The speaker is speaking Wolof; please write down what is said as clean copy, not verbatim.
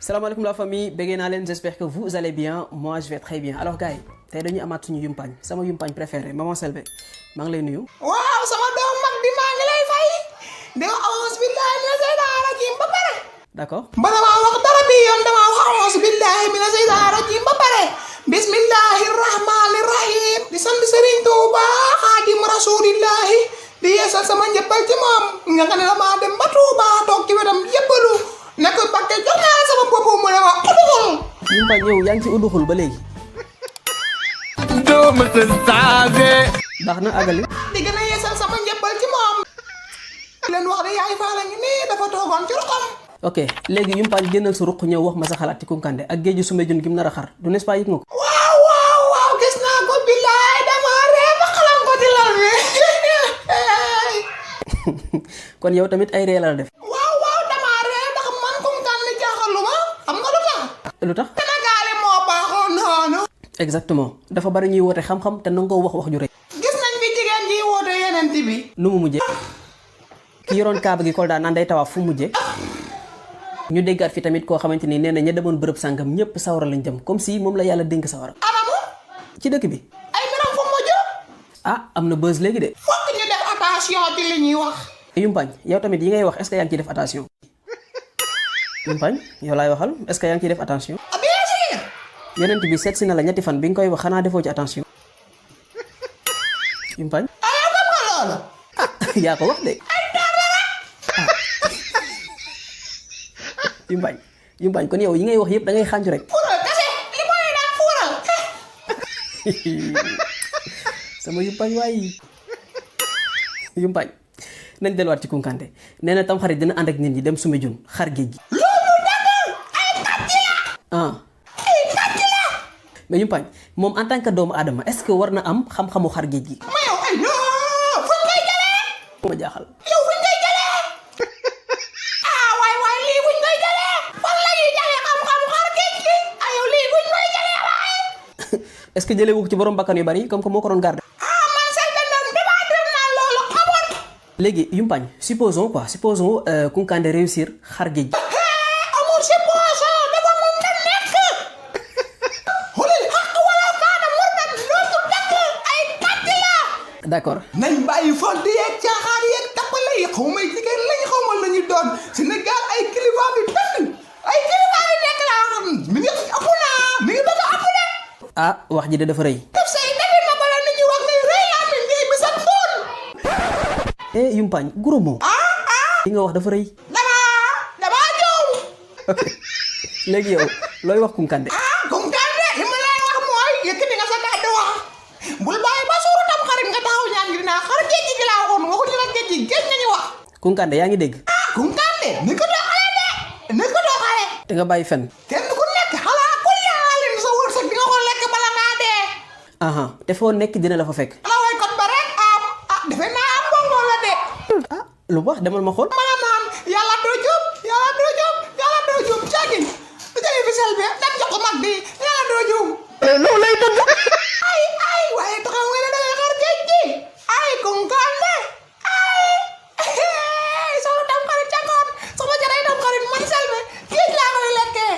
Salam alaikum la famille, j'espère que vous allez bien. Moi je vais très bien. Alors gars, tay dañu amat suñu yumpañ, sama yumpañ préféré, maman Selbe. Ma ngi lay nuyu. Waaw sama doom mag bi ma ngi lay fay. De a'uuzu billahi mina shaytaani rajiim ba pare. D'accord. Bala ma wax dara bi yoon dama wax a'uuzu billahi mina shaytaani rajiim ba pare. Bismillahir rahmanir rahim. Di sant Serigne Touba Xaadim Rasulillahi. Di yeesal sama njëbbal ci moom nga xam ne dama dem ba Touba toog ci wetam yëbbalu. Nak pakke jox naa sama bopp mu ne ma uduxul. Yumpañ yow yaa ngi ci uduxul ba léegi. doomu sa saabe. Baax na àggali. Di gën a yeesal sama njëbbal ci moom. Leen wax de yaay Faala ngi nii dafa toogoon ci ruqam. Ok léegi yumpañ génnal sa ruq ñëw wax ma sa xalaat ci Kounkandé ak géeju Soumbédioune gi mu nar a xar du n'est-ce pas yëg nga ko. waaw gis naa ko billaay dama ree ba xalam ko di lal bi. kon yow tamit ay ree la def. waaw dama ree ndax man Kounkandé jaaxaluma xam nga lu tax. Lu tax. Sénégal moo baaxoon noonu. exactement dafa bari ñuy woote xam-xam te nangoo wax ju rek. gis nañ fi jigéen ji woote yeneen bi. nu mu mujjee. ki yoroon kaaba gi Kolda naan day tawaaf fu mu mujjee. ñu déggaat fi tamit koo xamante ni nee na ña demoon bërëb sàngam ñëpp sawara lañ jëm comme si moom la yàlla dénk sawara. anamu. ci dëkk bi. ay mbiram fu mujj. ah am na buzz léegi de. fokk ñu def attention ci li ñuy wax. Yumpañ yow tamit yi ngay wax est-ce que yaa ngi ciy def attention. Yumpañ yow laay waxal est-ce que yaa ngi ciy def attention. ah bien sûr. yonent bi seet si na la ñetti fan bi nga koy wax xanaa defoo ci attention. Yumpañ. yow xam nga loolu. yaa ko wax de. Yumpañ kon yow yi ngay wax yëpp da ngay xàncu rek. fuural kese li mooy naan fuural. sama Yumpañ waay. Yumpañ nañ delluwaat ci Kounkandé nee na tamxarit dina ànd ak nit ñi dem Soumbédioune xar géej gi. loolu dëgg ay kàcc la. ay kàcc la. mais Yumpañ moom en tant que doomu aadama est-ce que war na am xam-xamu xar géej gi. ma yow ay non fuñ koy jëlee. ma jaaxal. yow fuñ koy jëlee. waay lii fuñ koy jëlee. fan la ñuy jëlee xam-xamu xar géej gi. yow lii fuñ koy jëlee waay. est-ce que jëlee wu ko ci borom bakkan yu bari comme que moo ko doon garder. man Selbé Ndom débattre naa loolu xamoon. léegi Yumpañ supposons Kounkandé réussir xar géej gi. amul supposons dafa moom la nekk. xoolal xaq wala kaana murdan dootu dëkk ay kàcc la. d'accord. nañ bàyyi fon di yeeg caaxaan yeeg tappale yi xaw ma jigéen lañ xaw ma la ñu doon Sénégal ay kilifa bi benn ay kilifa bi nekk laa xam mi ngi ëpp naa mi ngi bëgg a ëpp de. ah wax ji de dafa rëy. def say defi ma bala nit ñi wax ne rëy laa mi ngi bi sa tool. Yumpañ gros mot. li nga wax dafa rëy. damaa ñëw. ok léegi yow looy wax Kounkandé. Kounkandé li ma lay wax mooy yëkkati nga sa kàddu wax bul bàyyi ba suuru tam xarit nga taxaw ñaan gi dinaa xar géej gi laa waxoon waxuñu la géej gi géej nañu wax. Kounkandé yaa ngi dégg. Kounkandé ni ko doo xale de ni ko doo xale. te nga bàyyi fen. kenn ku nekk xalaa ku yaalin sa wërsëg di nga ko lekk bala ngaa dee. te foo nekk dina la fa fekk. la woykat ba rek defe naa am bongo la de. lu wax demal ma xool. mala naan yàlla doo jub caagin du jëlee fi Selbé dem jox ko mag bi yàlla doo jub. loolu lay dëgg. ay waaye taxaw nga ne da ngay xar géej gi ay Kounkandé ay sama tam xarit cangoon sama jaray tam xarit man Selbé géej laa koy lekkee.